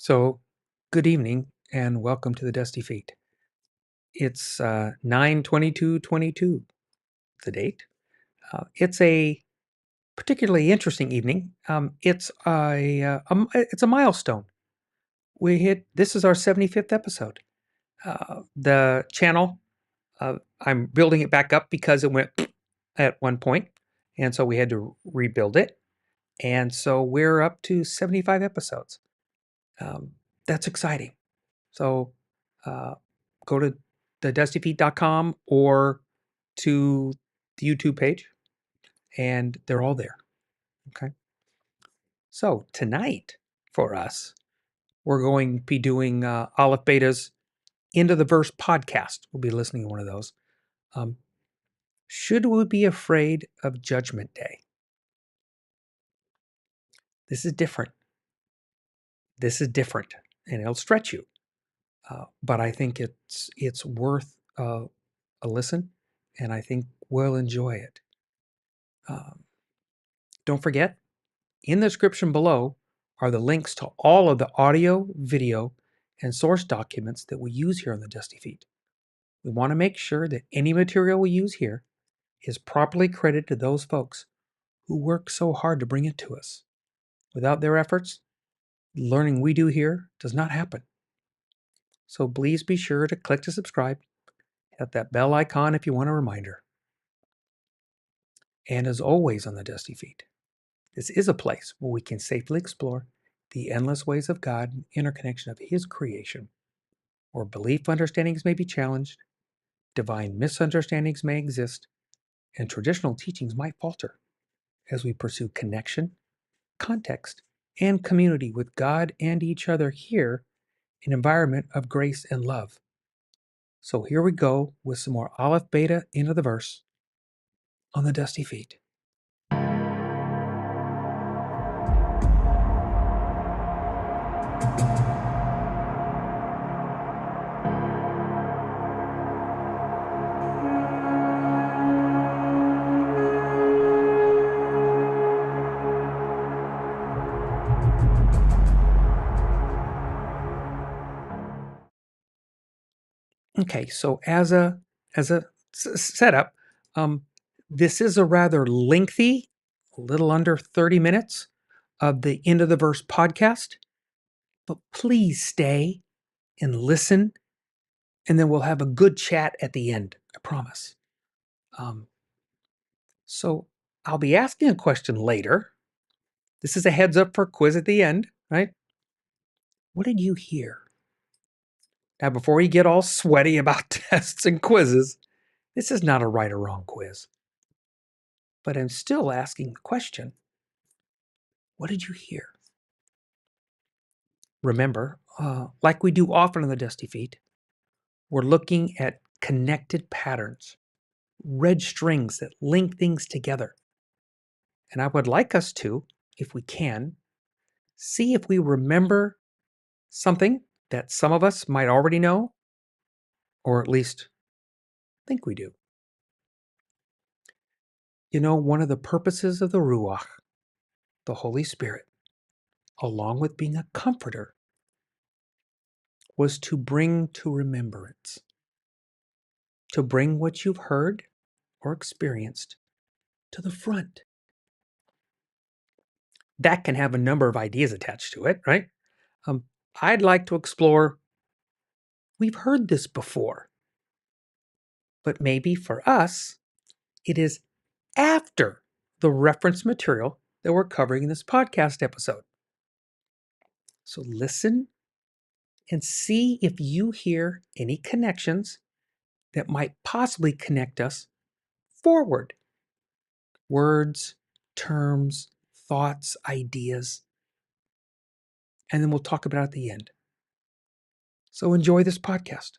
So, good evening and welcome to the Dusty Feet. It's 9/22/22, the date. It's a particularly interesting evening. It's a milestone. This is our 75th episode. The channel, I'm building it back up because it went at one point, and so we had to rebuild it. And so we're up to 75 episodes. That's exciting. So uh, go to TheDustyFeet.com or to the YouTube page, and they're all there. Okay. So tonight for us, we're going to be doing Aleph Beta's Into the Verse podcast. We'll be listening to one of those. Um, should we be afraid of Judgment Day? This is different. And it'll stretch you. But I think it's worth a listen, and I think we'll enjoy it. Don't forget, in the description below are the links to all of the audio, video, and source documents that we use here on the Dusty Feet. We want to make sure that any material we use here is properly credited to those folks who work so hard to bring it to us. Without their efforts, the learning we do here does not happen. So please be sure to click to subscribe, hit that bell icon if you want a reminder. And as always on the Dusty Feet, this is a place where we can safely explore the endless ways of God and interconnection of His creation, where belief understandings may be challenged, divine misunderstandings may exist, and traditional teachings might falter as we pursue connection, context, and community with God and each other here in an environment of grace and love. So here we go with some more Aleph Beta Into the Verse on the Dusty Feet. Okay, so as a setup, this is a rather lengthy, a little under 30 minutes of the End of the Verse podcast, but please stay and listen, and then we'll have a good chat at the end, I promise. So I'll be asking a question later. This is a heads up for a quiz at the end, right? What did you hear? Now, before you get all sweaty about tests and quizzes, this is not a right or wrong quiz. But I'm still asking the question, what did you hear? Remember, like we do often on the Dusty Feet, we're looking at connected patterns, red strings that link things together. And I would like us to, if we can, see if we remember something that some of us might already know, or at least think we do. You know, one of the purposes of the Ruach, the Holy Spirit, along with being a comforter, was to bring to remembrance, to bring what you've heard or experienced to the front. That can have a number of ideas attached to it, right? I'd like to explore, we've heard this before, but maybe for us, it is after the reference material that we're covering in this podcast episode. So listen and see if you hear any connections that might possibly connect us forward. Words, terms, thoughts, ideas, and then we'll talk about it at the end. So enjoy this podcast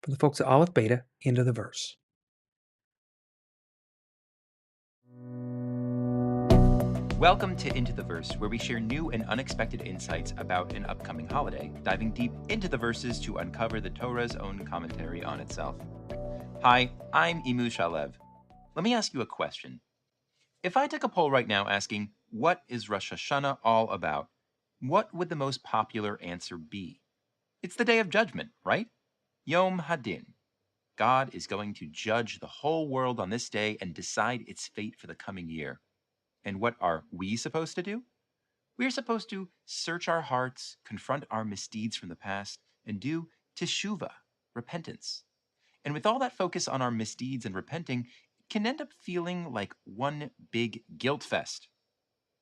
from the folks at Aleph Beta Into the Verse. Welcome to Into the Verse, where we share new and unexpected insights about an upcoming holiday, diving deep into the verses to uncover the Torah's own commentary on itself. Hi, I'm Shalev. Let me ask you a question. If I took a poll right now asking, what is Rosh Hashanah all about? what would the most popular answer be? It's the Day of Judgment, right? Yom Hadin. God is going to judge the whole world on this day and decide its fate for the coming year. And what are we supposed to do? We're supposed to search our hearts, confront our misdeeds from the past, and do teshuvah, repentance. And with all that focus on our misdeeds and repenting, it can end up feeling like one big guilt fest.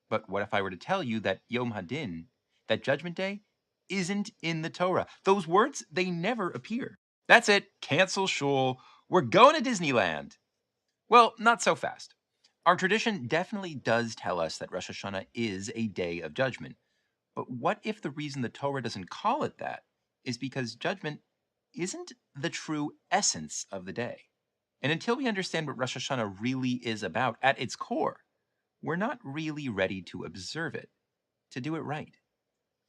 But what if I were to tell you that Yom Hadin, that Judgment Day, isn't in the Torah? Those words, they never appear. That's it, cancel shul, we're going to Disneyland. Well, not so fast. Our tradition definitely does tell us that Rosh Hashanah is a day of judgment. But what if the reason the Torah doesn't call it that is because judgment isn't the true essence of the day? And until we understand what Rosh Hashanah really is about at its core, we're not really ready to observe it, to do it right.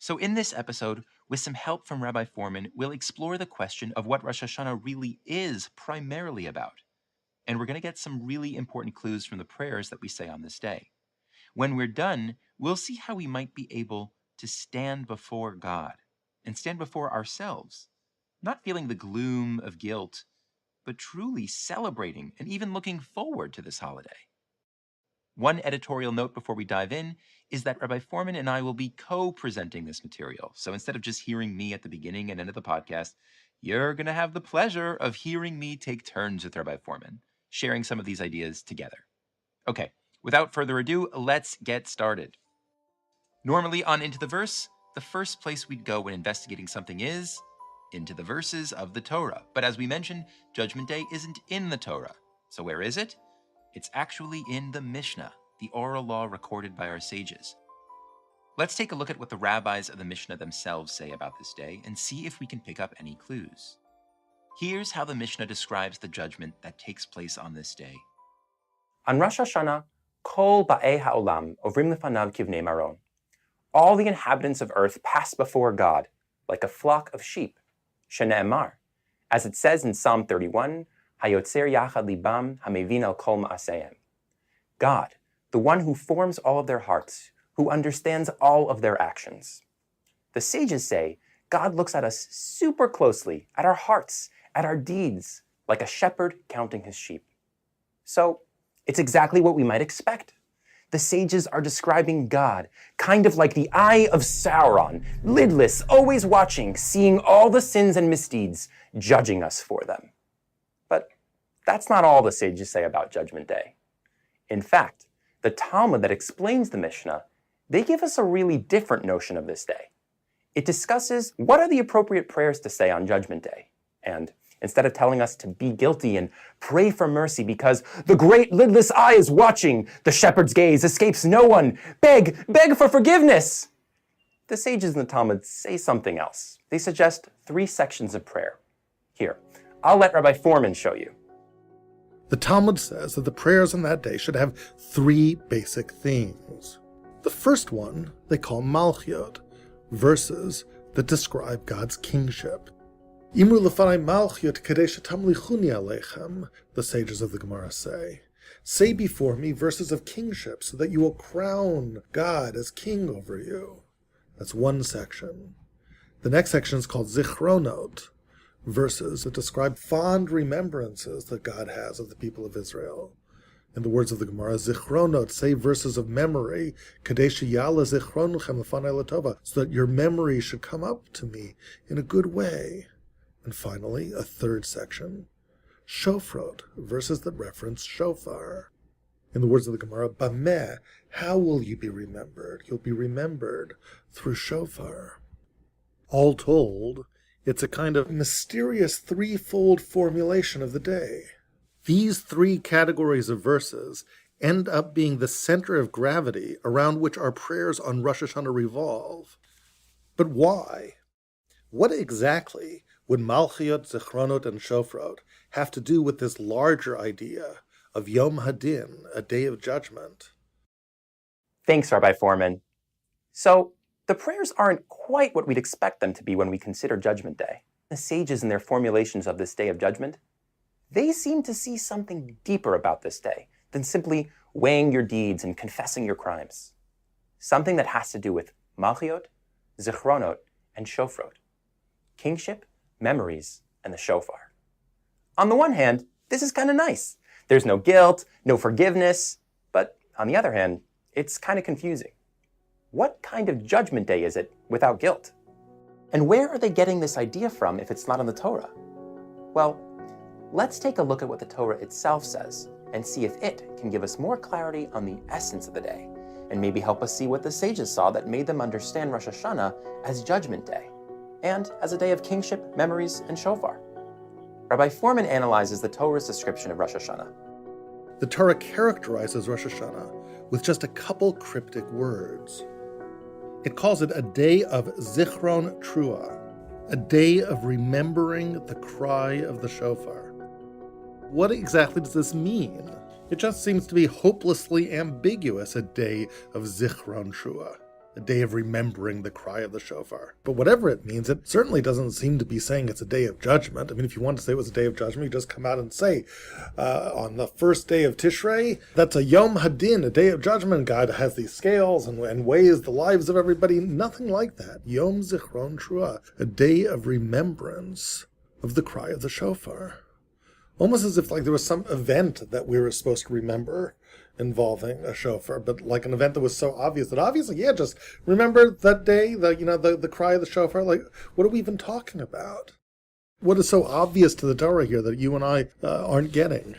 So in this episode, with some help from Rabbi Fohrman, we'll explore the question of what Rosh Hashanah really is primarily about. And we're going to get some really important clues from the prayers that we say on this day. When we're done, we'll see how we might be able to stand before God and stand before ourselves, not feeling the gloom of guilt, but truly celebrating and even looking forward to this holiday. One editorial note before we dive in is that Rabbi Fohrman and I will be co-presenting this material. So instead of just hearing me at the beginning and end of the podcast, you're going to have the pleasure of hearing me take turns with Rabbi Fohrman, sharing some of these ideas together. Okay, without further ado, let's get started. Normally on Into the Verse, the first place we'd go when investigating something is into the verses of the Torah. But as we mentioned, Judgment Day isn't in the Torah. So where is it? It's actually in the Mishnah, the oral law recorded by our sages. Let's take a look at what the rabbis of the Mishnah themselves say about this day and see if we can pick up any clues. Here's how the Mishnah describes the judgment that takes place on this day. On Rosh Hashanah, Kol ba'ei ha'olam ovrim lefanav kivnei maron. All the inhabitants of earth pass before God like a flock of sheep, shene'emar, as it says in Psalm 31, Hayotzer yachad libam hamevin al kol ma'aseim. God, the one who forms all of their hearts, who understands all of their actions. The sages say God looks at us super closely, at our hearts, at our deeds, like a shepherd counting his sheep. So, it's exactly what we might expect. The sages are describing God, kind of like the eye of Sauron, lidless, always watching, seeing all the sins and misdeeds, judging us for them. But that's not all the sages say about Judgment Day. In fact, the Talmud that explains the Mishnah, they give us a really different notion of this day. It discusses what are the appropriate prayers to say on Judgment Day. And instead of telling us to be guilty and pray for mercy because the great lidless eye is watching, the shepherd's gaze escapes no one, beg for forgiveness, the sages in the Talmud say something else. They suggest 3 sections of prayer. Here, I'll let Rabbi Fohrman show you. The Talmud says that the prayers on that day should have 3 basic themes. The first one they call Malchiot, verses that describe God's kingship. Imru lefanai Malchiot kadei shetamlichuni aleichem, the sages of the Gemara say. Say before me verses of kingship so that you will crown God as king over you. That's one section. The next section is called Zichronot, verses that describe fond remembrances that God has of the people of Israel. In the words of the Gemara, Zichronot, say verses of memory, Kadei sheyala zichronuchem lefanai latova, so that your memory should come up to me in a good way. And finally, a third section, Shofrot, verses that reference shofar. In the words of the Gemara, Bameh, how will you be remembered? You'll be remembered through shofar. All told, it's a kind of mysterious 3-fold formulation of the day. These 3 categories of verses end up being the center of gravity around which our prayers on Rosh Hashanah revolve. But why? What exactly would Malchiot, Zichronot, and Shofrot have to do with this larger idea of Yom Hadin, a day of judgment? Thanks, Rabbi Fohrman. So, the prayers aren't quite what we'd expect them to be when we consider Judgment Day. The sages in their formulations of this day of judgment, they seem to see something deeper about this day than simply weighing your deeds and confessing your crimes. Something that has to do with Malchiot, zichronot, and shofrot. Kingship, memories, and the shofar. On the one hand, this is kind of nice. There's no guilt, no forgiveness, but on the other hand, it's kind of confusing. What kind of judgment day is it without guilt? And where are they getting this idea from if it's not in the Torah? Well, let's take a look at what the Torah itself says and see if it can give us more clarity on the essence of the day, and maybe help us see what the sages saw that made them understand Rosh Hashanah as Judgment Day, and as a day of kingship, memories, and shofar. Rabbi Fohrman analyzes the Torah's description of Rosh Hashanah. The Torah characterizes Rosh Hashanah with just a couple cryptic words. It calls it a day of zichron trua, a day of remembering the cry of the shofar. What exactly does this mean? It just seems to be hopelessly ambiguous, a day of zichron trua, a day of remembering the cry of the shofar. But whatever it means, it certainly doesn't seem to be saying it's a day of judgment. I mean, if you want to say it was a day of judgment, you just come out and say, on the first day of Tishrei, that's a Yom Hadin, a day of judgment. God has these scales and weighs the lives of everybody. Nothing like that. Yom Zichron Trua, a day of remembrance of the cry of the shofar. Almost as if like there was some event that we were supposed to remember involving a shofar, but like an event that was so obvious that obviously, yeah, just remember that day, the cry of the shofar. Like, what are we even talking about? What is so obvious to the Torah here that you and I aren't getting?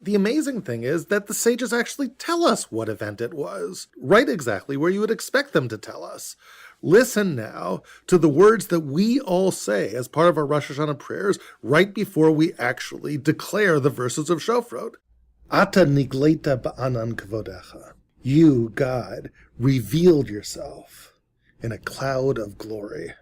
The amazing thing is that the sages actually tell us what event it was, right exactly where you would expect them to tell us. Listen now to the words that we all say as part of our Rosh Hashanah prayers right before we actually declare the verses of Shofrot. Ata nigleta ba'anan kvodecha. You, God, revealed yourself in a cloud of glory.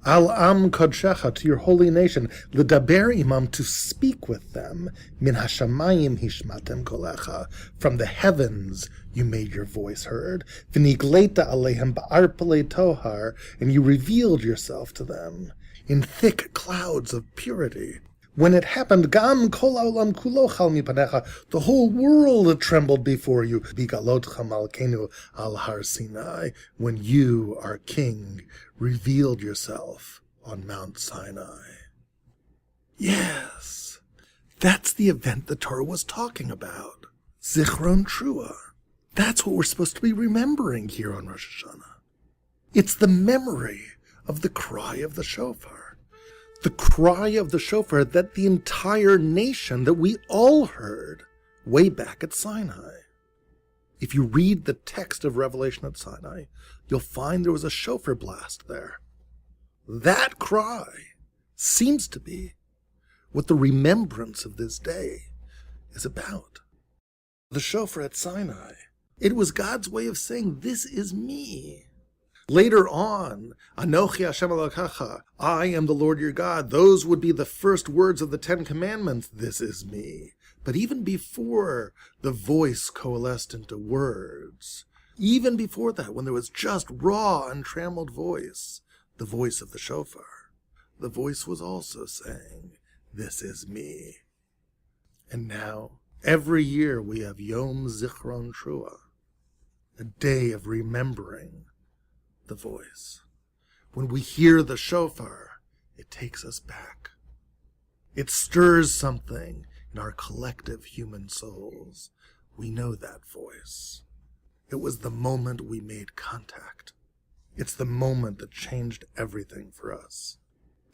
Al am kodshecha, to your holy nation, l'daber imam, to speak with them, min hashamayim hishmatem kolecha, from the heavens you made your voice heard, v'nigleta alehem ba'arpale tohar, and you revealed yourself to them in thick clouds of purity. When it happened, gam kol ha'olam kulo chal mipanecha, the whole world trembled before you, bigalotcha malkenu al har Sinai, when you, our king, revealed yourself on Mount Sinai. Yes, that's the event the Torah was talking about. Zichron Trua. That's what we're supposed to be remembering here on Rosh Hashanah. It's the memory of the cry of the shofar. The cry of the shofar that the entire nation, that we all heard way back at Sinai. If you read the text of Revelation at Sinai, you'll find there was a shofar blast there. That cry seems to be what the remembrance of this day is about. The shofar at Sinai, it was God's way of saying, this is me. Later on, Anochi Hashem Elokecha, I am the Lord your God. Those would be the first words of the Ten Commandments, this is me. But even before the voice coalesced into words, even before that, when there was just raw, untrammeled voice, the voice of the shofar, the voice was also saying, this is me. And now, every year we have Yom Zichron Trua, a day of remembering the voice. When we hear the shofar, it takes us back. It stirs something in our collective human souls. We know that voice. It was the moment we made contact. It's the moment that changed everything for us.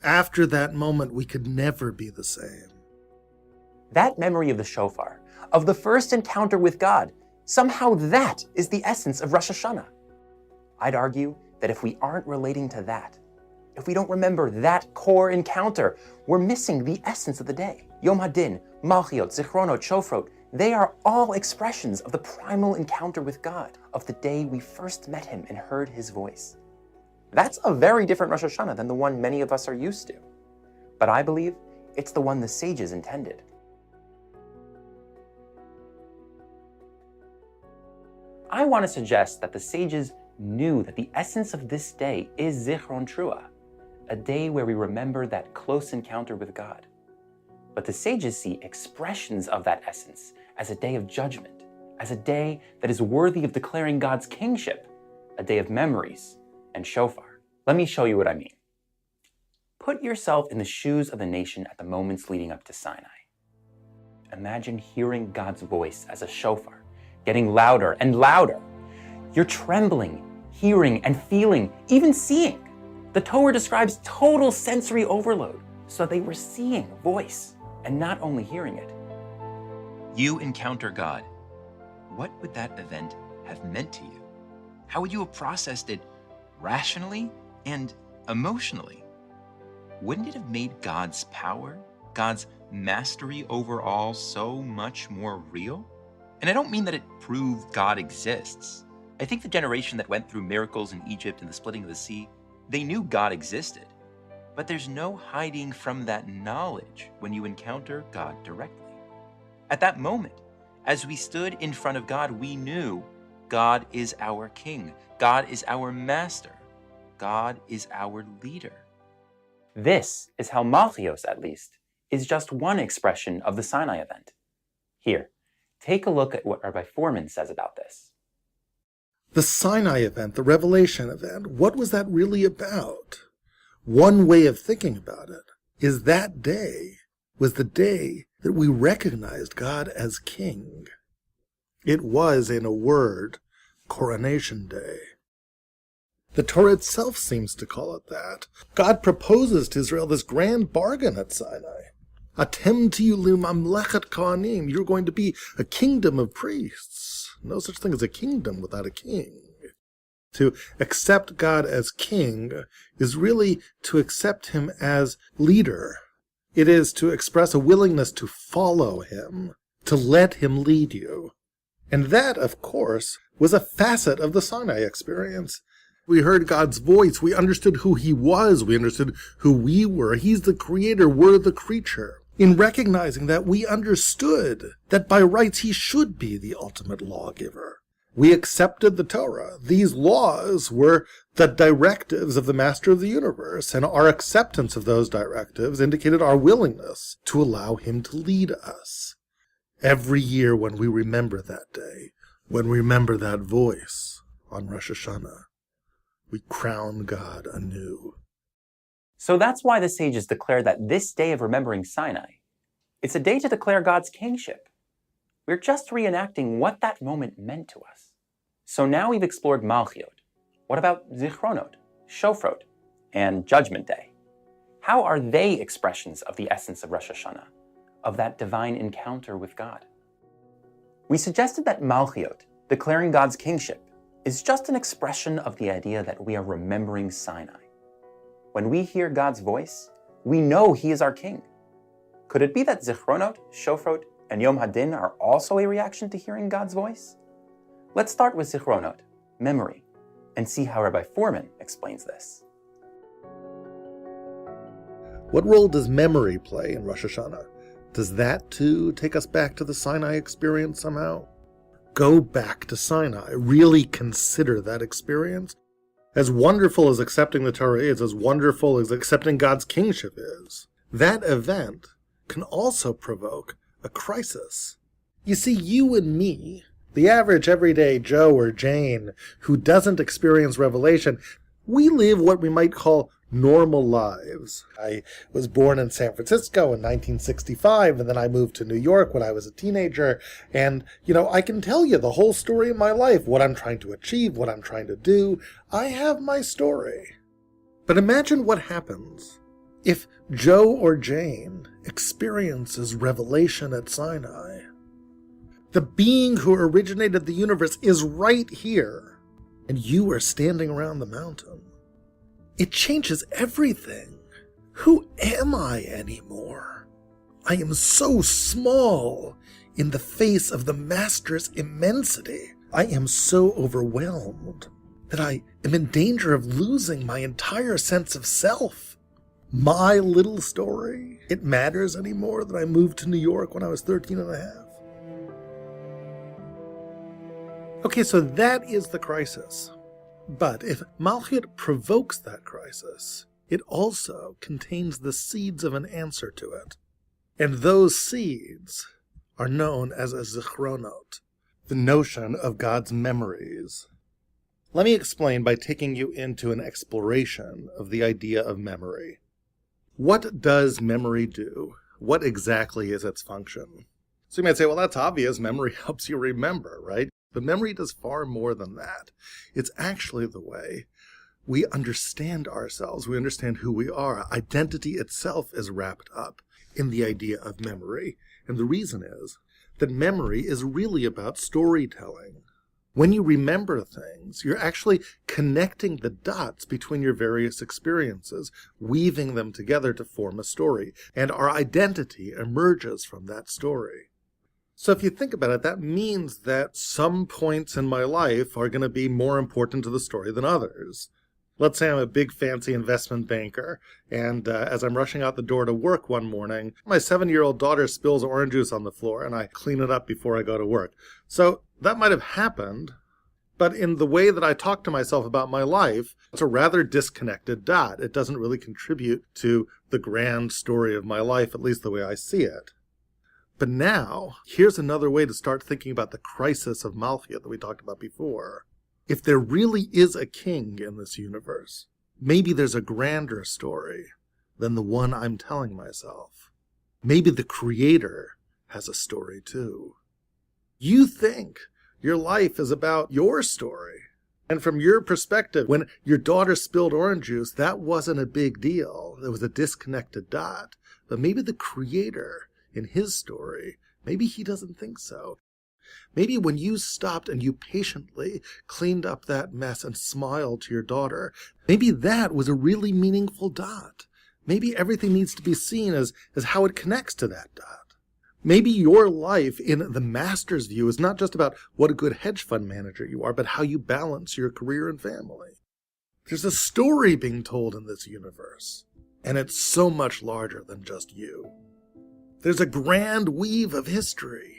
After that moment, we could never be the same. That memory of the shofar, of the first encounter with God, somehow that is the essence of Rosh Hashanah. I'd argue that if we aren't relating to that, if we don't remember that core encounter, we're missing the essence of the day. Yom Hadin, Malchiot, Zichronot, Shofrot, they are all expressions of the primal encounter with God, of the day we first met him and heard his voice. That's a very different Rosh Hashanah than the one many of us are used to. But I believe it's the one the sages intended. I want to suggest that the sages knew that the essence of this day is Zichron Trua, a day where we remember that close encounter with God. But the sages see expressions of that essence as a day of judgment, as a day that is worthy of declaring God's kingship, a day of memories, and shofar. Let me show you what I mean. Put yourself in the shoes of the nation at the moments leading up to Sinai. Imagine hearing God's voice as a shofar, getting louder and louder. You're trembling, hearing and feeling, even seeing. The Torah describes total sensory overload, so they were seeing voice and not only hearing it. You encounter God. What would that event have meant to you? How would you have processed it rationally and emotionally? Wouldn't it have made God's power, God's mastery over all so much more real? And I don't mean that it proved God exists. I think the generation that went through miracles in Egypt and the splitting of the sea, they knew God existed. But there's no hiding from that knowledge when you encounter God directly. At that moment, as we stood in front of God, we knew God is our King. God is our Master. God is our leader. This is how Malchios, at least, is just one expression of the Sinai event. Here, take a look at what Rabbi Fohrman says about this. The Sinai event, the Revelation event, what was that really about? One way of thinking about it is that day was the day that we recognized God as King. It was, in a word, Coronation Day. The Torah itself seems to call it that. God proposes to Israel this grand bargain at Sinai. Atem tiyu mamlechet kohanim. You're going to be a kingdom of priests. No such thing as a kingdom without a king. To accept God as king is really to accept him as leader. It is to express a willingness to follow him, to let him lead you. And that, of course, was a facet of the Sinai experience. We heard God's voice. We understood who he was. We understood who we were. He's the creator. We're the creature. In recognizing that, we understood that by rights he should be the ultimate lawgiver. We accepted the Torah. These laws were the directives of the Master of the universe, and our acceptance of those directives indicated our willingness to allow him to lead us. Every year when we remember that day, when we remember that voice on Rosh Hashanah, we crown God anew. So that's why the sages declare that this day of remembering Sinai, it's a day to declare God's kingship. We're just reenacting what that moment meant to us. So now we've explored Malchiot. What about Zichronot, Shofrot, and Judgment Day? How are they expressions of the essence of Rosh Hashanah, of that divine encounter with God? We suggested that Malchiot, declaring God's kingship, is just an expression of the idea that we are remembering Sinai. When we hear God's voice, we know he is our king. Could it be that Zichronot, Shofrot, and Yom Hadin are also a reaction to hearing God's voice? Let's start with Zichronot, memory, and see how Rabbi Fohrman explains this. What role does memory play in Rosh Hashanah? Does that, too, take us back to the Sinai experience somehow? Go back to Sinai. Really consider that experience. As wonderful as accepting the Torah is, as wonderful as accepting God's kingship is, that event can also provoke a crisis. You see, you and me, the average everyday Joe or Jane who doesn't experience revelation, we live what we might call normal lives. I was born in San Francisco in 1965, and then I moved to New York when I was a teenager, and, I can tell you the whole story of my life, what I'm trying to achieve, what I'm trying to do. I have my story. But imagine what happens if Joe or Jane experiences revelation at Sinai. The being who originated the universe is right here, and you are standing around the mountain. It changes everything. Who am I anymore? I am so small in the face of the Master's immensity. I am so overwhelmed that I am in danger of losing my entire sense of self. My little story. It matters anymore that I moved to New York when I was 13 and a half. Okay, so that is the crisis. But if Malchiot provokes that crisis, it also contains the seeds of an answer to it. And those seeds are known as a zichronot, the notion of God's memories. Let me explain by taking you into an exploration of the idea of memory. What does memory do? What exactly is its function? So you might say, well, that's obvious. Memory helps you remember, right? But memory does far more than that. It's actually the way we understand ourselves. We understand who we are. Identity itself is wrapped up in the idea of memory. And the reason is that memory is really about storytelling. When you remember things, you're actually connecting the dots between your various experiences, weaving them together to form a story, and our identity emerges from that story. So if you think about it, that means that some points in my life are going to be more important to the story than others. Let's say I'm a big fancy investment banker, and as I'm rushing out the door to work one morning, my 7-year-old daughter spills orange juice on the floor, and I clean it up before I go to work. So that might have happened, but in the way that I talk to myself about my life, it's a rather disconnected dot. It doesn't really contribute to the grand story of my life, at least the way I see it. But now, here's another way to start thinking about the crisis of Malchut that we talked about before. If there really is a king in this universe, maybe there's a grander story than the one I'm telling myself. Maybe the Creator has a story too. You think your life is about your story. And from your perspective, when your daughter spilled orange juice, that wasn't a big deal. It was a disconnected dot. But maybe the Creator, in his story, maybe he doesn't think so. Maybe when you stopped and you patiently cleaned up that mess and smiled to your daughter, maybe that was a really meaningful dot. Maybe everything needs to be seen as how it connects to that dot. Maybe your life in the master's view is not just about what a good hedge fund manager you are, but how you balance your career and family. There's a story being told in this universe, and it's so much larger than just you. There's a grand weave of history.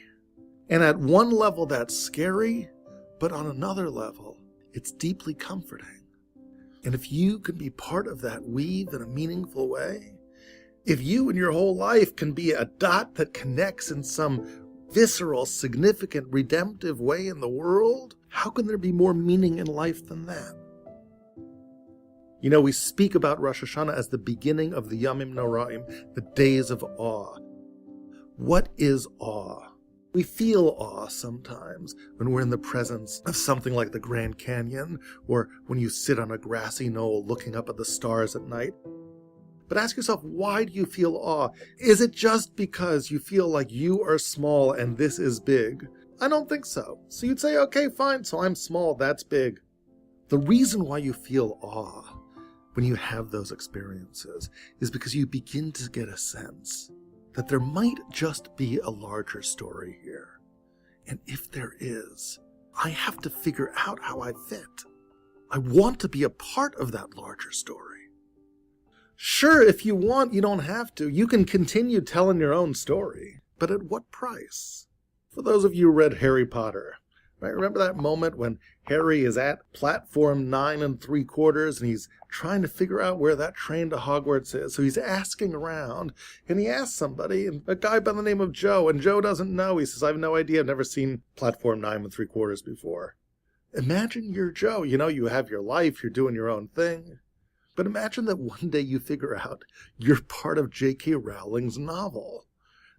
And at one level, that's scary, but on another level, it's deeply comforting. And if you can be part of that weave in a meaningful way, if you in your whole life can be a dot that connects in some visceral, significant, redemptive way in the world, how can there be more meaning in life than that? You know, we speak about Rosh Hashanah as the beginning of the Yamim Noraim, the days of awe. What is awe? We feel awe sometimes when we're in the presence of something like the Grand Canyon, or when you sit on a grassy knoll looking up at the stars at night. But ask yourself, why do you feel awe? Is it just because you feel like you are small and this is big? I don't think so. So you'd say, okay, fine, so I'm small, that's big. The reason why you feel awe when you have those experiences is because you begin to get a sense that there might just be a larger story here. And if there is, I have to figure out how I fit. I want to be a part of that larger story. Sure, if you want, you don't have to. You can continue telling your own story. But at what price? For those of you who read Harry Potter, right? Remember that moment when Harry is at platform 9 3/4 and he's trying to figure out where that train to Hogwarts is. So he's asking around, and he asks somebody, and a guy by the name of Joe, and Joe doesn't know. He says, I have no idea. I've never seen platform 9 3/4 before. Imagine you're Joe. You know, you have your life, you're doing your own thing. But imagine that one day you figure out you're part of J.K. Rowling's novel.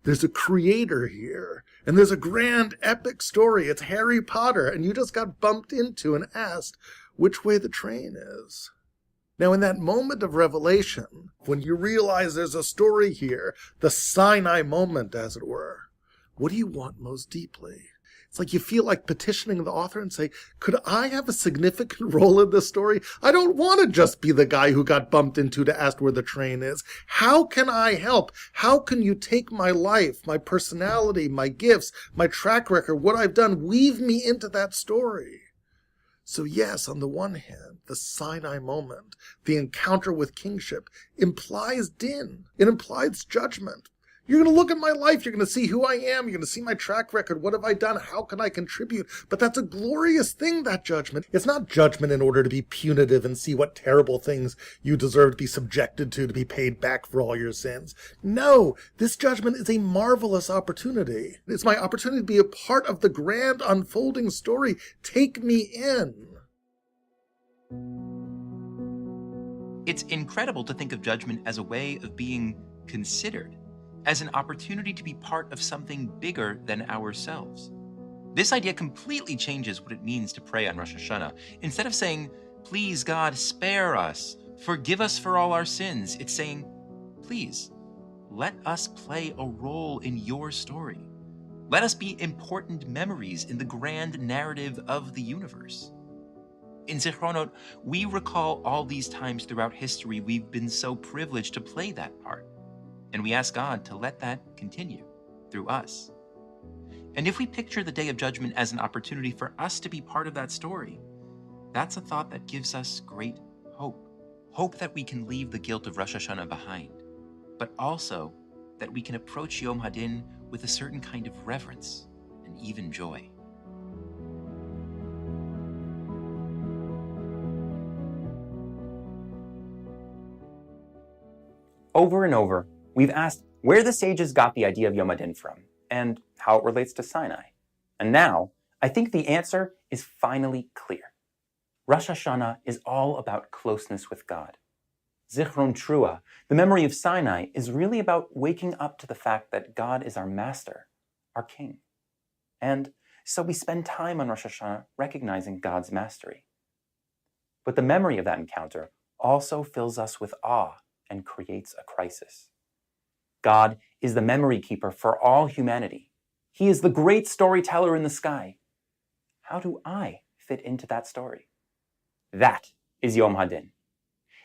There's a creator here, and there's a grand epic story. It's Harry Potter, and you just got bumped into and asked which way the train is. Now, in that moment of revelation, when you realize there's a story here, the Sinai moment, as it were, what do you want most deeply? It's like you feel like petitioning the author and say, could I have a significant role in this story? I don't want to just be the guy who got bumped into to ask where the train is. How can I help? How can you take my life, my personality, my gifts, my track record, what I've done, weave me into that story? So yes, on the one hand, the Sinai moment, the encounter with kingship, implies din. It implies judgment. You're going to look at my life. You're going to see who I am. You're going to see my track record. What have I done? How can I contribute? But that's a glorious thing, that judgment. It's not judgment in order to be punitive and see what terrible things you deserve to be subjected to be paid back for all your sins. No, this judgment is a marvelous opportunity. It's my opportunity to be a part of the grand unfolding story. Take me in. It's incredible to think of judgment as a way of being considered, as an opportunity to be part of something bigger than ourselves. This idea completely changes what it means to pray on Rosh Hashanah. Instead of saying, "Please God, spare us, forgive us for all our sins," it's saying, "Please, let us play a role in your story. Let us be important memories in the grand narrative of the universe." In Zichronot, we recall all these times throughout history we've been so privileged to play that part, and we ask God to let that continue through us. And if we picture the Day of Judgment as an opportunity for us to be part of that story, that's a thought that gives us great hope. Hope that we can leave the guilt of Rosh Hashanah behind, but also that we can approach Yom Hadin with a certain kind of reverence and even joy. Over and over, we've asked where the sages got the idea of Yom Hadin from and how it relates to Sinai. And now, I think the answer is finally clear. Rosh Hashanah is all about closeness with God. Zichron Trua, the memory of Sinai, is really about waking up to the fact that God is our master, our king. And so we spend time on Rosh Hashanah recognizing God's mastery. But the memory of that encounter also fills us with awe and creates a crisis. God is the memory keeper for all humanity. He is the great storyteller in the sky. How do I fit into that story? That is Yom Hadin.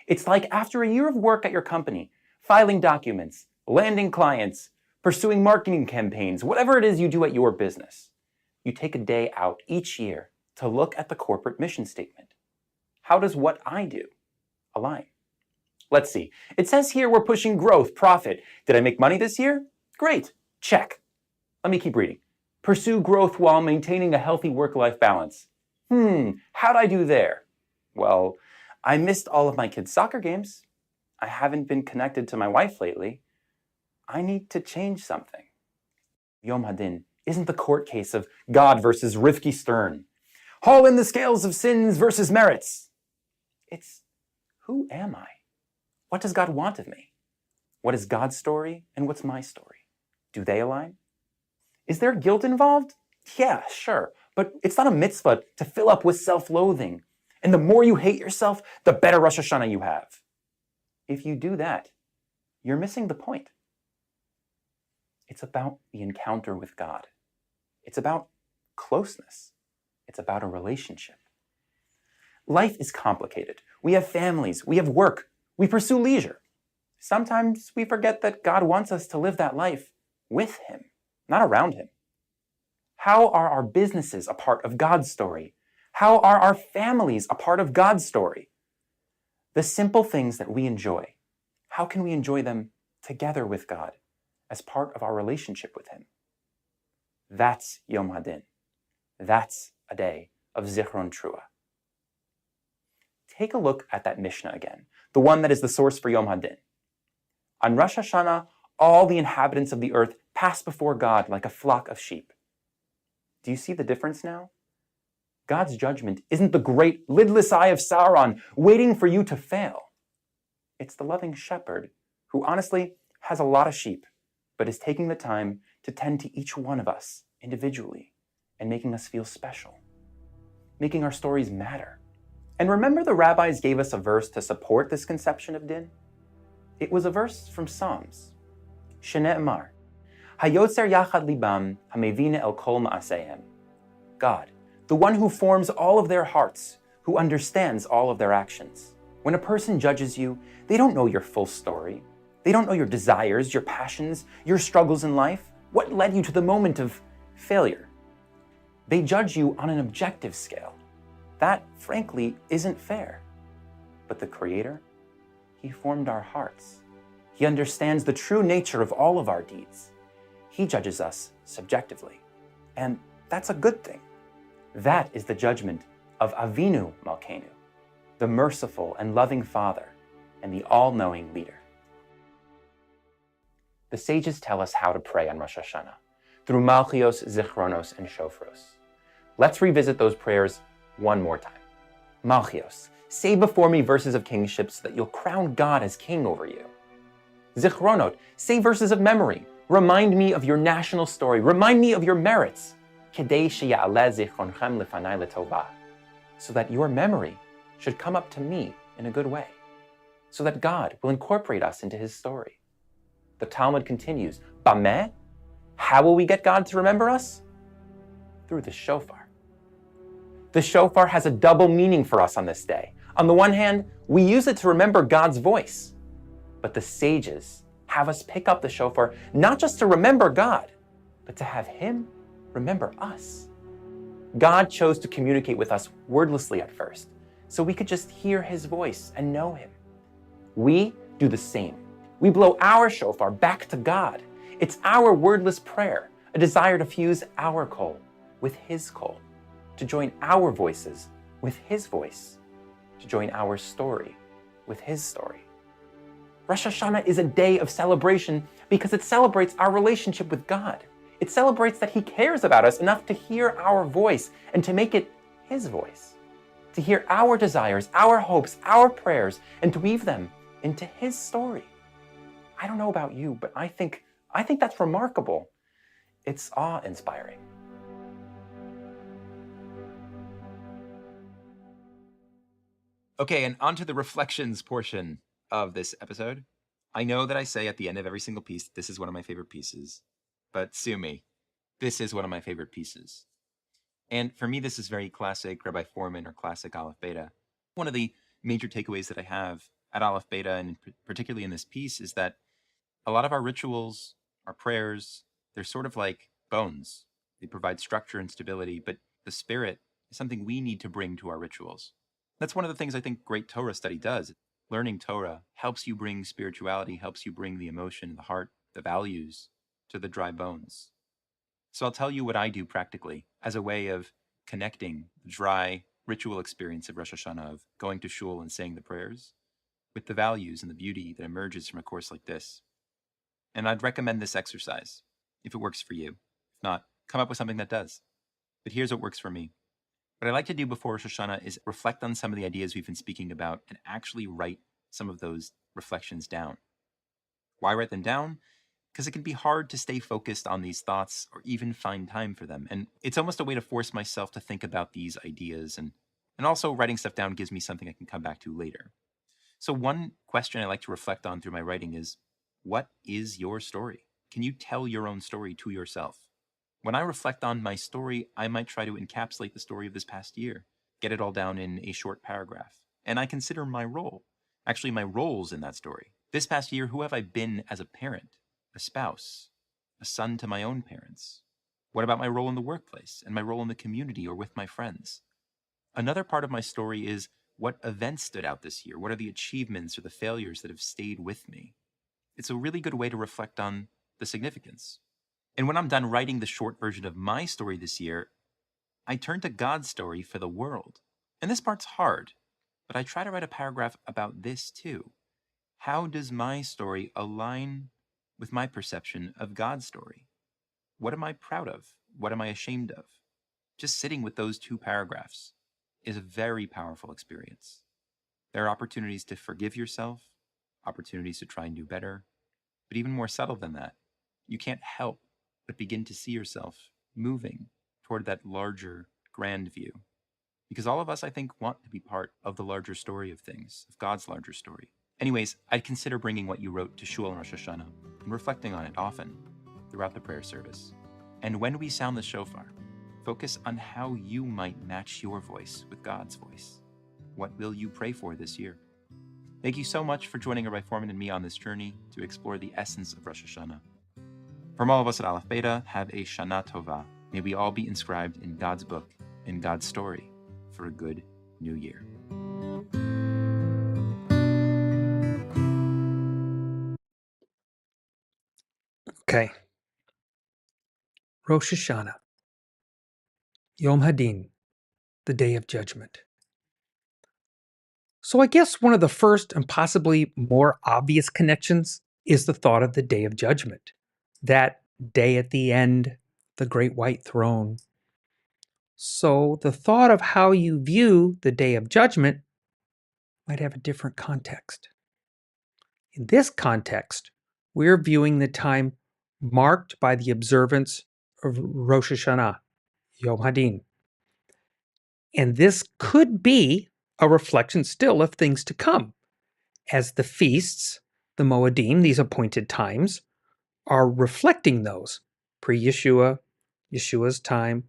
It's like after a year of work at your company, filing documents, landing clients, pursuing marketing campaigns, whatever it is you do at your business, you take a day out each year to look at the corporate mission statement. How does what I do align? Let's see. It says here we're pushing growth, profit. Did I make money this year? Great. Check. Let me keep reading. Pursue growth while maintaining a healthy work-life balance. How'd I do there? Well, I missed all of my kids' soccer games. I haven't been connected to my wife lately. I need to change something. Yom Hadin isn't the court case of God versus Rivki Stern. Haul in the scales of sins versus merits. It's, who am I? What does God want of me? What is God's story and what's my story? Do they align? Is there guilt involved? Yeah, sure. But it's not a mitzvah to fill up with self-loathing. And the more you hate yourself, the better Rosh Hashanah you have. If you do that, you're missing the point. It's about the encounter with God. It's about closeness. It's about a relationship. Life is complicated. We have families. We have work. We pursue leisure. Sometimes we forget that God wants us to live that life with Him, not around Him. How are our businesses a part of God's story? How are our families a part of God's story? The simple things that we enjoy, how can we enjoy them together with God as part of our relationship with Him? That's Yom Hadin. That's a day of Zichron Trua. Take a look at that Mishnah again, the one that is the source for Yom Hadin. On Rosh Hashanah, all the inhabitants of the earth pass before God like a flock of sheep. Do you see the difference now? God's judgment isn't the great lidless eye of Sauron waiting for you to fail. It's the loving shepherd who honestly has a lot of sheep, but is taking the time to tend to each one of us individually and making us feel special, making our stories matter. And remember the rabbis gave us a verse to support this conception of din? It was a verse from Psalms. Shene'emar, Hayotzer yachad libam, hamevine el kol ma'asehem. God, the one who forms all of their hearts, who understands all of their actions. When a person judges you, they don't know your full story. They don't know your desires, your passions, your struggles in life. What led you to the moment of failure? They judge you on an objective scale. That, frankly, isn't fair. But the Creator, He formed our hearts. He understands the true nature of all of our deeds. He judges us subjectively. And that's a good thing. That is the judgment of Avinu Malkeinu, the merciful and loving Father and the all-knowing leader. The sages tell us how to pray on Rosh Hashanah, through Malchios, Zichronos, and Shofros. Let's revisit those prayers one more time. Malchios, say before me verses of kingship so that you'll crown God as king over you. Zichronot, say verses of memory. Remind me of your national story. Remind me of your merits. Kedei sheya'aleh zichronchem lefanai letovah. So that your memory should come up to me in a good way. So that God will incorporate us into his story. The Talmud continues, Bameh? How will we get God to remember us? Through the shofar. The shofar has a double meaning for us on this day. On the one hand, we use it to remember God's voice. But the sages have us pick up the shofar not just to remember God, but to have him remember us. God chose to communicate with us wordlessly at first, so we could just hear his voice and know him. We do the same. We blow our shofar back to God. It's our wordless prayer, a desire to fuse our kol with his kol, to join our voices with his voice, to join our story with his story. Rosh Hashanah is a day of celebration because it celebrates our relationship with God. It celebrates that he cares about us enough to hear our voice and to make it his voice, to hear our desires, our hopes, our prayers, and to weave them into his story. I don't know about you, but I think that's remarkable. It's awe-inspiring. Okay, and on to the reflections portion of this episode. I know that I say at the end of every single piece, this is one of my favorite pieces, but sue me, this is one of my favorite pieces. And for me, this is very classic Rabbi Fohrman or classic AlephBeta. One of the major takeaways that I have at AlephBeta, and particularly in this piece, is that a lot of our rituals, our prayers, they're sort of like bones. They provide structure and stability, but the spirit is something we need to bring to our rituals. That's one of the things I think great Torah study does. Learning Torah helps you bring spirituality, helps you bring the emotion, the heart, the values to the dry bones. So I'll tell you what I do practically as a way of connecting the dry ritual experience of Rosh Hashanah, of going to shul and saying the prayers, with the values and the beauty that emerges from a course like this. And I'd recommend this exercise if it works for you. If not, come up with something that does. But here's what works for me. What I like to do before Rosh Hashanah is reflect on some of the ideas we've been speaking about and actually write some of those reflections down. Why write them down? Because it can be hard to stay focused on these thoughts or even find time for them. And it's almost a way to force myself to think about these ideas. And also writing stuff down gives me something I can come back to later. So one question I like to reflect on through my writing is, what is your story? Can you tell your own story to yourself? When I reflect on my story, I might try to encapsulate the story of this past year, get it all down in a short paragraph. And I consider my role, actually my roles in that story. This past year, who have I been as a parent, a spouse, a son to my own parents? What about my role in the workplace and my role in the community or with my friends? Another part of my story is what events stood out this year? What are the achievements or the failures that have stayed with me? It's a really good way to reflect on the significance. And when I'm done writing the short version of my story this year, I turn to God's story for the world. And this part's hard, but I try to write a paragraph about this too. How does my story align with my perception of God's story? What am I proud of? What am I ashamed of? Just sitting with those two paragraphs is a very powerful experience. There are opportunities to forgive yourself, opportunities to try and do better, but even more subtle than that, you can't help but begin to see yourself moving toward that larger, grand view. Because all of us, I think, want to be part of the larger story of things, of God's larger story. Anyways, I'd consider bringing what you wrote to shul on Rosh Hashanah and reflecting on it often throughout the prayer service. And when we sound the shofar, focus on how you might match your voice with God's voice. What will you pray for this year? Thank you so much for joining Rabbi Fohrman and me on this journey to explore the essence of Rosh Hashanah. From all of us at AlephBeta, have a Shana Tova. May we all be inscribed in God's book, in God's story, for a good new year. Okay. Rosh Hashanah, Yom Hadin, the Day of Judgment. So I guess one of the first and possibly more obvious connections is the thought of the Day of Judgment. That day at the end, the great white throne. So the thought of how you view the Day of Judgment might have a different context. In this context, we're viewing the time marked by the observance of Rosh Hashanah, Yom Hadin. And this could be a reflection still of things to come, as the feasts, the Moedim, these appointed times, are reflecting those pre-Yeshua, Yeshua's time,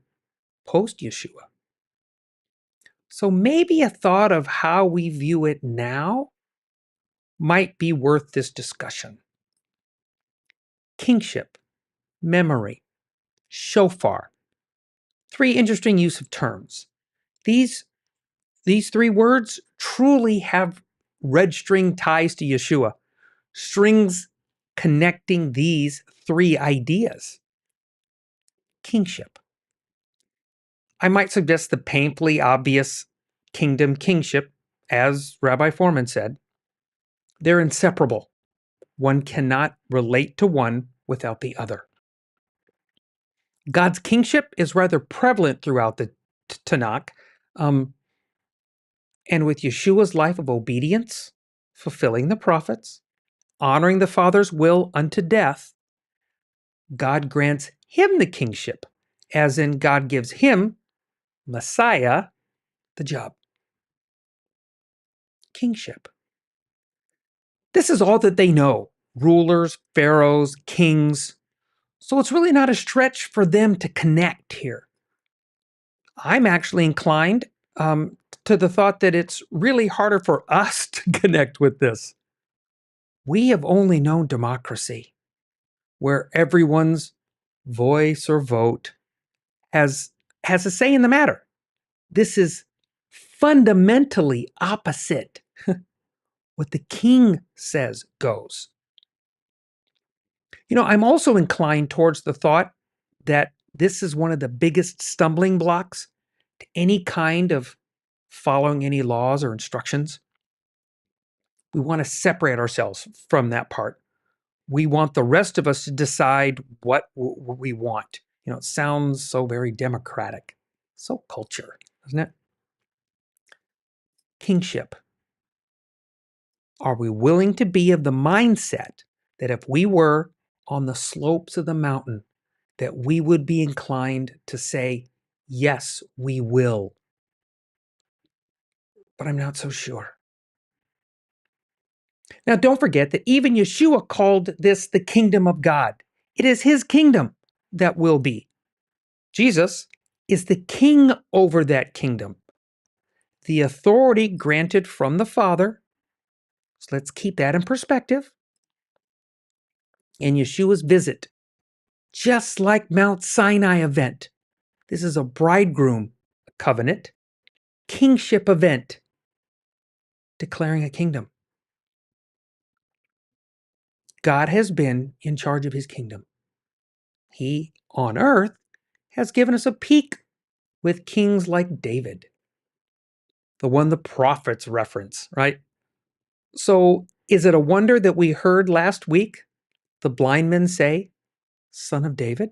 post-Yeshua. So maybe a thought of how we view it now might be worth this discussion. Kingship, memory, shofar. 3 interesting use of terms. These 3 words truly have red string ties to Yeshua, strings connecting these 3 ideas. Kingship. I might suggest the painfully obvious kingdom kingship, as Rabbi Fohrman said. They're inseparable. One cannot relate to one without the other. God's kingship is rather prevalent throughout the Tanakh, and with Yeshua's life of obedience, fulfilling the prophets, honoring the Father's will unto death, God grants him the kingship, as in God gives him, Messiah, the job. Kingship. This is all that they know, rulers, pharaohs, kings. So it's really not a stretch for them to connect here. I'm actually inclined to the thought that it's really harder for us to connect with this. We have only known democracy, where everyone's voice or vote has a say in the matter. This is fundamentally opposite. What the king says goes. I'm also inclined towards the thought that this is one of the biggest stumbling blocks to any kind of following any laws or instructions. We want to separate ourselves from that part. We want the rest of us to decide what we want. It sounds so very democratic. So culture, doesn't it? Kingship. Are we willing to be of the mindset that if we were on the slopes of the mountain, that we would be inclined to say, yes, we will. But I'm not so sure. Now, don't forget that even Yeshua called this the kingdom of God. It is his kingdom that will be. Jesus is the king over that kingdom. The authority granted from the Father. So let's keep that in perspective. And Yeshua's visit, just like Mount Sinai event. This is a bridegroom covenant, kingship event, declaring a kingdom. God has been in charge of his kingdom. He, on earth, has given us a peek with kings like David, the one the prophets reference, right? So is it a wonder that we heard last week the blind men say, Son of David?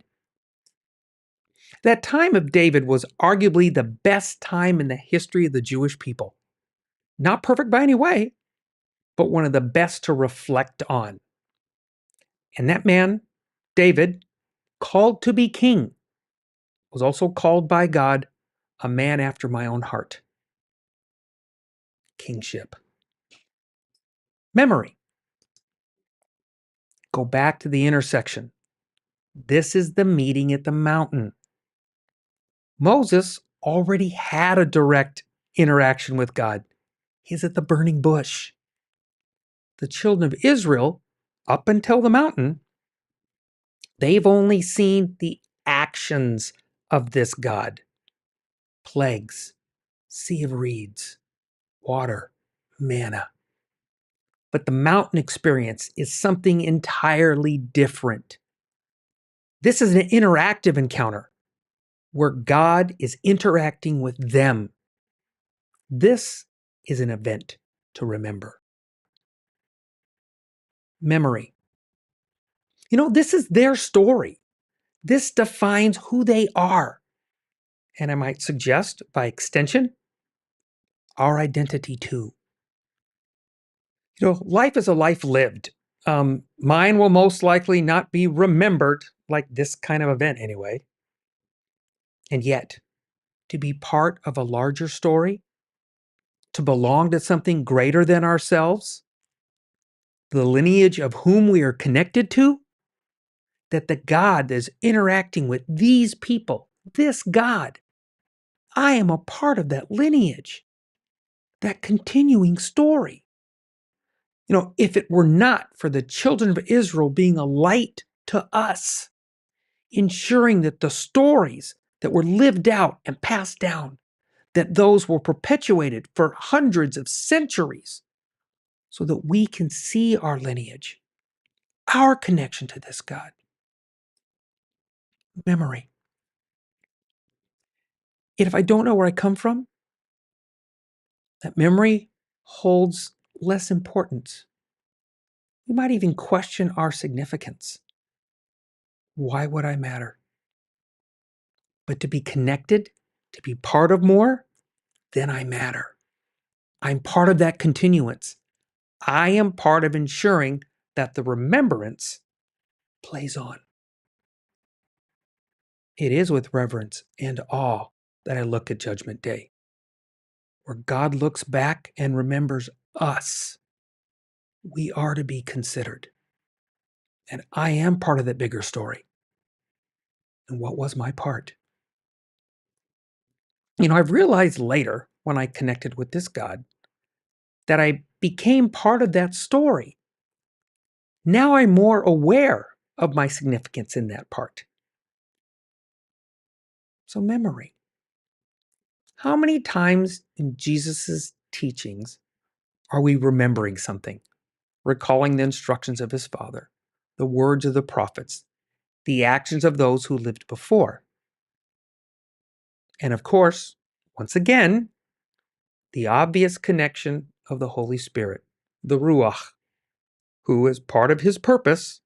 That time of David was arguably the best time in the history of the Jewish people. Not perfect by any way, but one of the best to reflect on. And that man, David, called to be king, was also called by God a man after my own heart. Kingship. Memory. Go back to the intersection. This is the meeting at the mountain. Moses already had a direct interaction with God. He's at the burning bush. The children of Israel, up until the mountain, they've only seen the actions of this God. Plagues, sea of reeds, water, manna. But the mountain experience is something entirely different. This is an interactive encounter where God is interacting with them. This is an event to remember. Memory. This is their story. This defines who they are. And I might suggest, by extension, our identity too. Life is a life lived. Mine will most likely not be remembered like this kind of event anyway. And yet, to be part of a larger story, to belong to something greater than ourselves, the lineage of whom we are connected to, that the God that is interacting with these people, this God, I am a part of that lineage, that continuing story. If it were not for the children of Israel being a light to us, ensuring that the stories that were lived out and passed down, that those were perpetuated for hundreds of centuries, so that we can see our lineage, our connection to this God. Memory. And if I don't know where I come from, that memory holds less importance. We might even question our significance. Why would I matter? But to be connected, to be part of more, then I matter. I'm part of that continuance. I am part of ensuring that the remembrance plays on. It is with reverence and awe that I look at Judgment Day, where God looks back and remembers us. We are to be considered. And I am part of that bigger story. And what was my part? I've realized later, when I connected with this God, that I became part of that story. Now I'm more aware of my significance in that part. So, memory. How many times in Jesus' teachings are we remembering something, recalling the instructions of his Father, the words of the prophets, the actions of those who lived before? And of course, once again, the obvious connection of the Holy Spirit, the Ruach, who, as part of his purpose,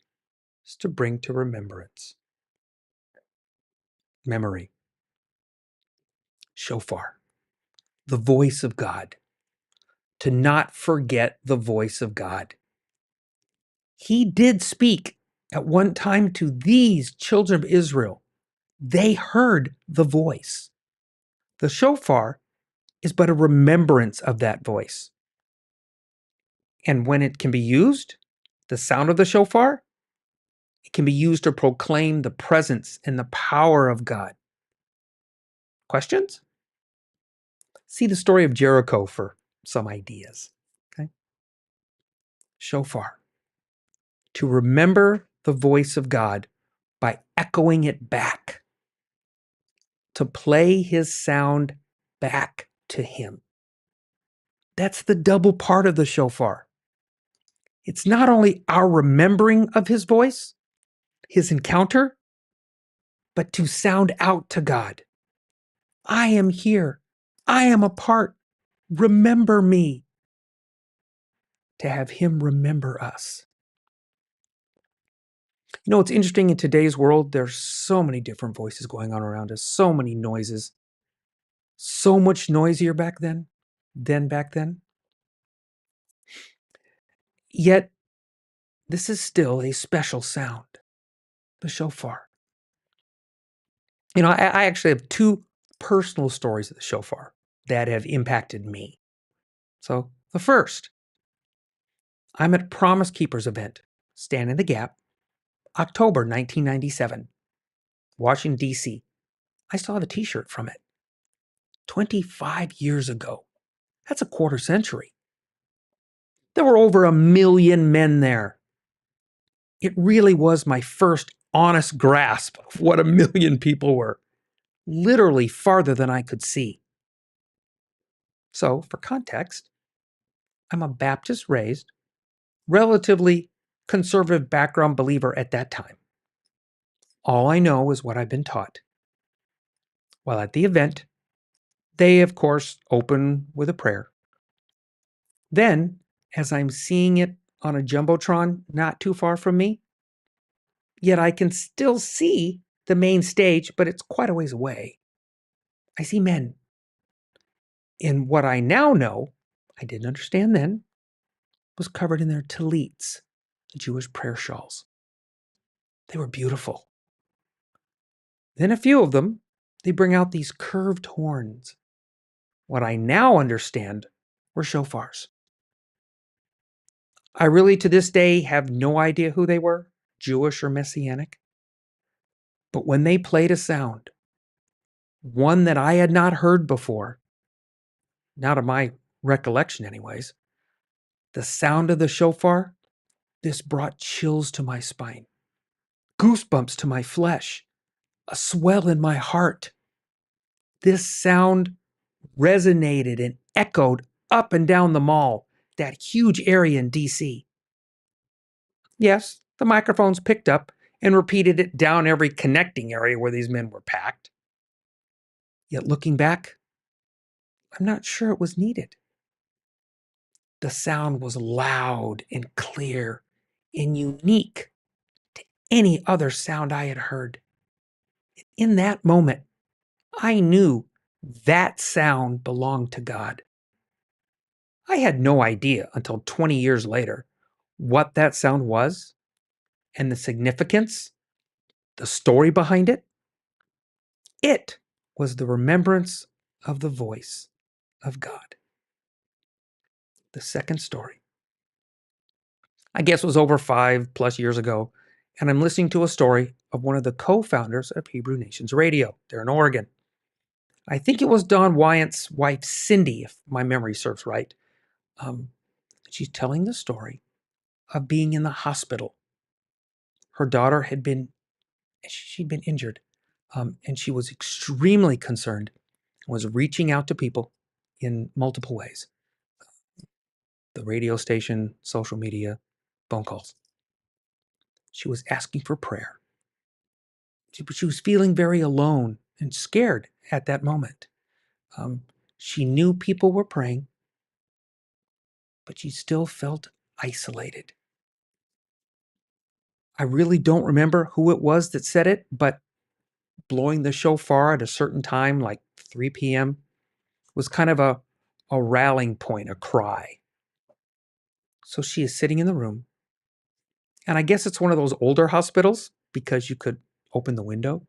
is to bring to remembrance. Memory. Shofar, the voice of God. To not forget the voice of God. He did speak at one time to these children of Israel. They heard the voice. The shofar is but a remembrance of that voice. And when it can be used, the sound of the shofar, it can be used to proclaim the presence and the power of God. Questions? See the story of Jericho for some ideas. Okay? Shofar. To remember the voice of God by echoing it back. To play his sound back to him. That's the double part of the shofar. It's not only our remembering of his voice, his encounter, but to sound out to God. I am here. I am a part. Remember me. To have him remember us. It's interesting in today's world, there's so many different voices going on around us, so many noises, so much noisier back then than back then. Yet, this is still a special sound, the shofar. I actually have two personal stories of the shofar that have impacted me. So, the first, I'm at Promise Keepers event, Stand in the Gap, October 1997, Washington, D.C. I still have a t-shirt from it. 25 years ago. That's a quarter century. There were over 1 million men there. It really was my first honest grasp of what 1 million people were. Literally farther than I could see. So, for context, I'm a Baptist raised, relatively conservative background believer at that time. All I know is what I've been taught. While at the event, they, of course, open with a prayer. Then, as I'm seeing it on a Jumbotron not too far from me, yet I can still see the main stage, but it's quite a ways away, I see men. In what I now know, I didn't understand then, was covered in their tallits, the Jewish prayer shawls. They were beautiful. Then a few of them, they bring out these curved horns. What I now understand were shofars. I really, to this day, have no idea who they were, Jewish or Messianic. But when they played a sound, one that I had not heard before, not of my recollection anyways, the sound of the shofar, this brought chills to my spine, goosebumps to my flesh, a swell in my heart. This sound resonated and echoed up and down the mall, that huge area in DC. Yes, the microphones picked up and repeated it down every connecting area where these men were packed. Yet looking back, I'm not sure it was needed. The sound was loud and clear and unique to any other sound I had heard. In that moment, I knew that sound belonged to God. I had no idea until 20 years later what that sound was and the significance, the story behind it. It was the remembrance of the voice of God. The second story, I guess, was over 5+ years ago, and I'm listening to a story of one of the co-founders of Hebrew Nations Radio. They're in Oregon. I think it was Don Wyant's wife, Cindy, if my memory serves right. She's telling the story of being in the hospital. Her daughter she'd been injured, and she was extremely concerned and was reaching out to people in multiple ways. The radio station, social media, phone calls. She was asking for prayer. She was feeling very alone and scared at that moment. She knew people were praying, but she still felt isolated. I really don't remember who it was that said it, but blowing the shofar at a certain time, like 3 p.m., was kind of a rallying point, a cry. So she is sitting in the room, and I guess it's one of those older hospitals because you could open the window.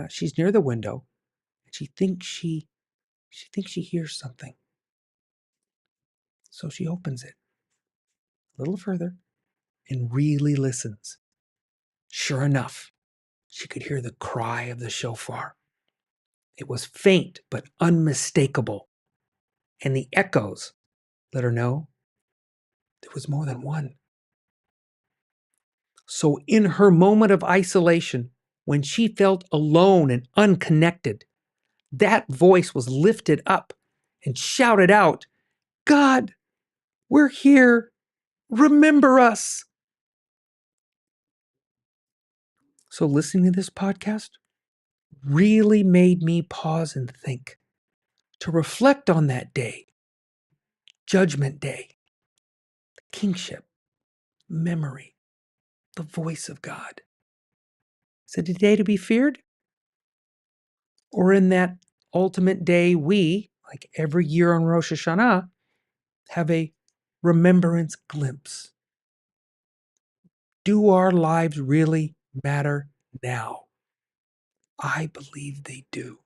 She's near the window, and she thinks she hears something. So she opens it a little further and really listens. Sure enough, she could hear the cry of the shofar. It was faint but unmistakable, and the echoes let her know there was more than one. So in her moment of isolation, when she felt alone and unconnected, that voice was lifted up and shouted out, "God, we're here. Remember us." So listening to this podcast really made me pause and think, to reflect on that day, Judgment Day, kingship, memory, the voice of God. Is it a day to be feared? Or in that ultimate day, we, like every year on Rosh Hashanah, have a remembrance glimpse? Do our lives really matter now? I believe they do.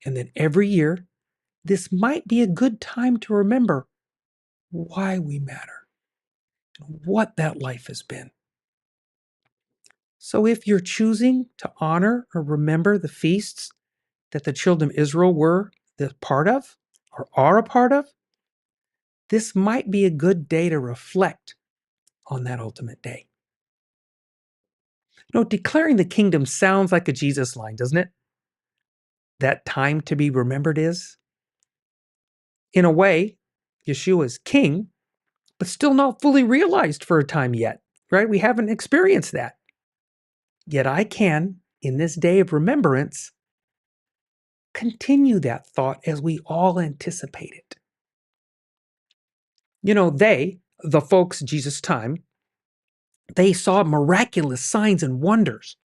And then every year, this might be a good time to remember why we matter and what that life has been. So if you're choosing to honor or remember the feasts that the children of Israel were the part of or are a part of, this might be a good day to reflect on that ultimate day. Declaring the kingdom sounds like a Jesus line, doesn't it? That time to be remembered is. In a way, Yeshua is king, but still not fully realized for a time yet, right? We haven't experienced that. Yet I can, in this day of remembrance, continue that thought as we all anticipate it. The folks Jesus' time, they saw miraculous signs and wonders.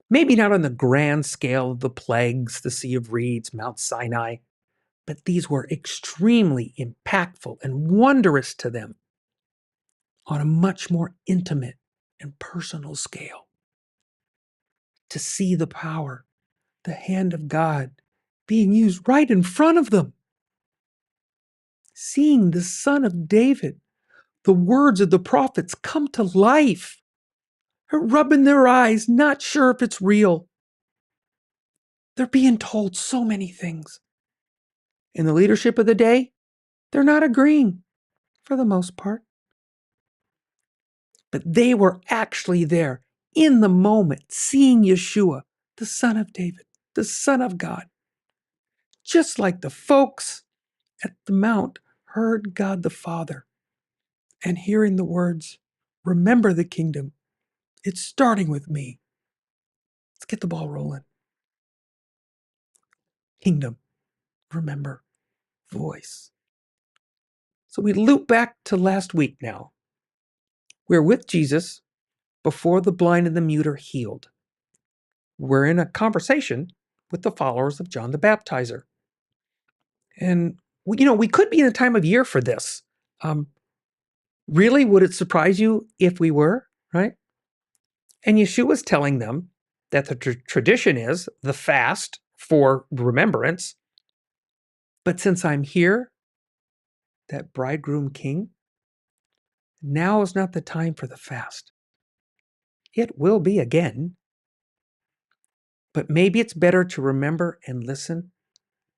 Maybe not on the grand scale of the plagues, the Sea of Reeds, Mount Sinai, but these were extremely impactful and wondrous to them on a much more intimate and personal scale. To see the power, the hand of God being used right in front of them. Seeing the Son of David, the words of the prophets come to life. They're rubbing their eyes, not sure if it's real. They're being told so many things. And the leadership of the day, they're not agreeing for the most part. But they were actually there in the moment, seeing Yeshua, the Son of David, the Son of God. Just like the folks at the Mount heard God the Father and hearing the words, remember the kingdom. It's starting with me. Let's get the ball rolling. Kingdom, remember, voice. So we loop back to last week now. We're with Jesus before the blind and the mute are healed. We're in a conversation with the followers of John the Baptizer. And, we could be in a time of year for this. Really, would it surprise you if we were, right? And Yeshua's telling them that the tradition is the fast for remembrance. But since I'm here, that bridegroom king, now is not the time for the fast. It will be again. But maybe it's better to remember and listen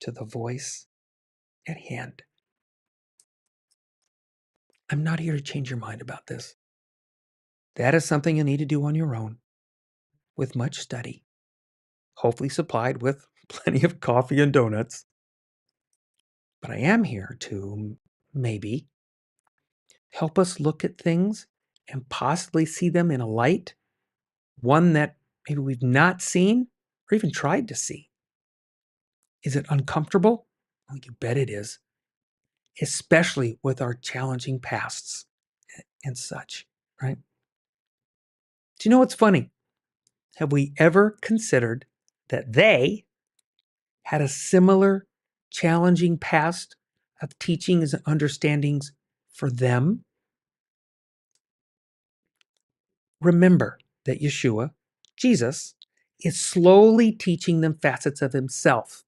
to the voice at hand. I'm not here to change your mind about this. That is something you need to do on your own with much study, hopefully supplied with plenty of coffee and donuts. But I am here to maybe help us look at things and possibly see them in a light, one that maybe we've not seen or even tried to see. Is it uncomfortable? Well, you bet it is, especially with our challenging pasts and such, right? Do you know what's funny? Have we ever considered that they had a similar challenging past of teachings and understandings for them? Remember that Yeshua, Jesus, is slowly teaching them facets of himself,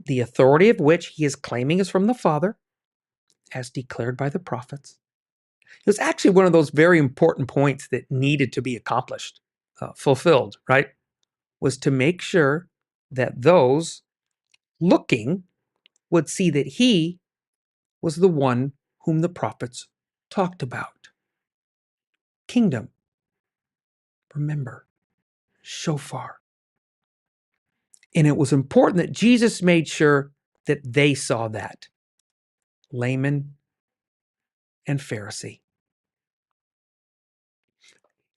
the authority of which he is claiming is from the Father, as declared by the prophets. It was actually one of those very important points that needed to be accomplished, fulfilled, right? Was to make sure that those looking would see that he was the one whom the prophets talked about. Kingdom, remember, shofar. And it was important that Jesus made sure that they saw that. Layman and Pharisee.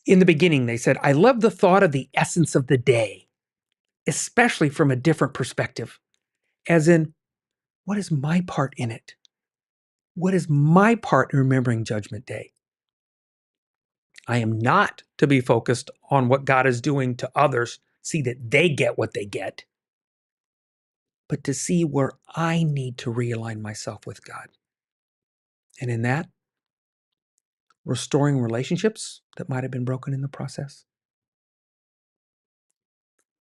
In the beginning, they said, I love the thought of the essence of the day, especially from a different perspective, as in, what is my part in it? What is my part in remembering Judgment Day? I am not to be focused on what God is doing to others, see that they get what they get, but to see where I need to realign myself with God. And in that, restoring relationships that might have been broken in the process.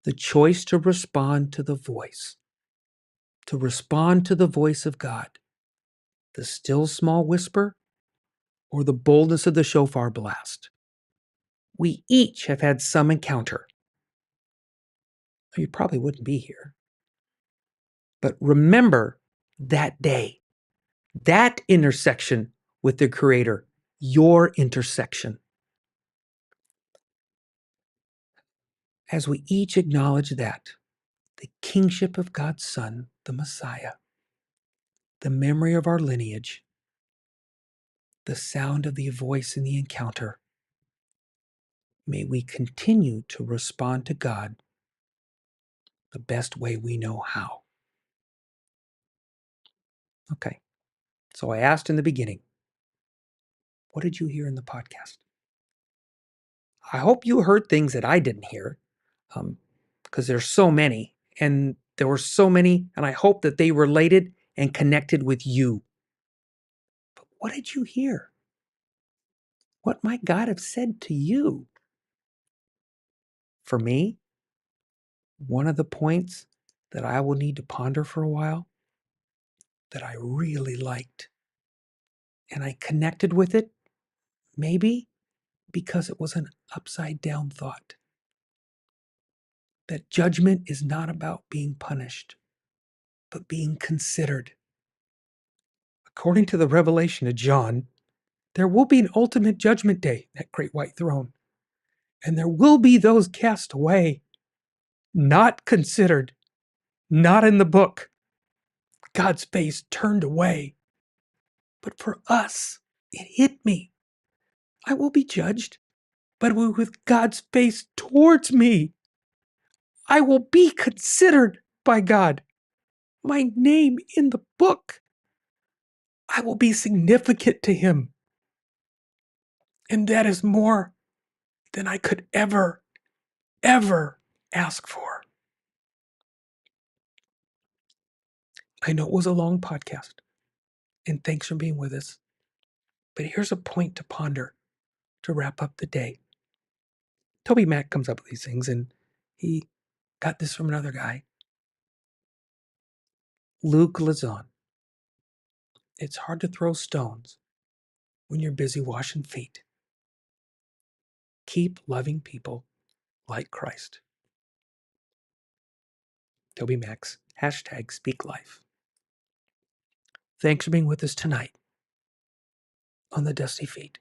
The choice to respond to the voice of God, the still small whisper or the boldness of the shofar blast. We each have had some encounter. You probably wouldn't be here. But remember that day, that intersection with the Creator, your intersection. As we each acknowledge that, the kingship of God's Son, the Messiah, the memory of our lineage, the sound of the voice in the encounter, may we continue to respond to God the best way we know how. Okay, so I asked in the beginning, what did you hear in the podcast? I hope you heard things that I didn't hear, because there's so many, and there were so many, and I hope that they related and connected with you. But what did you hear? What might God have said to you? For me, one of the points that I will need to ponder for a while that I really liked, and I connected with it, maybe because it was an upside down thought. That judgment is not about being punished, but being considered. According to the revelation of John, there will be an ultimate judgment day, that great white throne. And there will be those cast away, not considered, not in the book, God's face turned away. But for us, it hit me. I will be judged, but with God's face towards me. I will be considered by God. My name in the book. I will be significant to Him. And that is more than I could ever ask for. I know it was a long podcast, and thanks for being with us. But here's a point to ponder to wrap up the day. Toby Mack comes up with these things, and he got this from another guy. Luke Lazon. It's hard to throw stones when you're busy washing feet. Keep loving people like Christ. Toby Max, #SpeakLife. Thanks for being with us tonight on The Dusty Feet.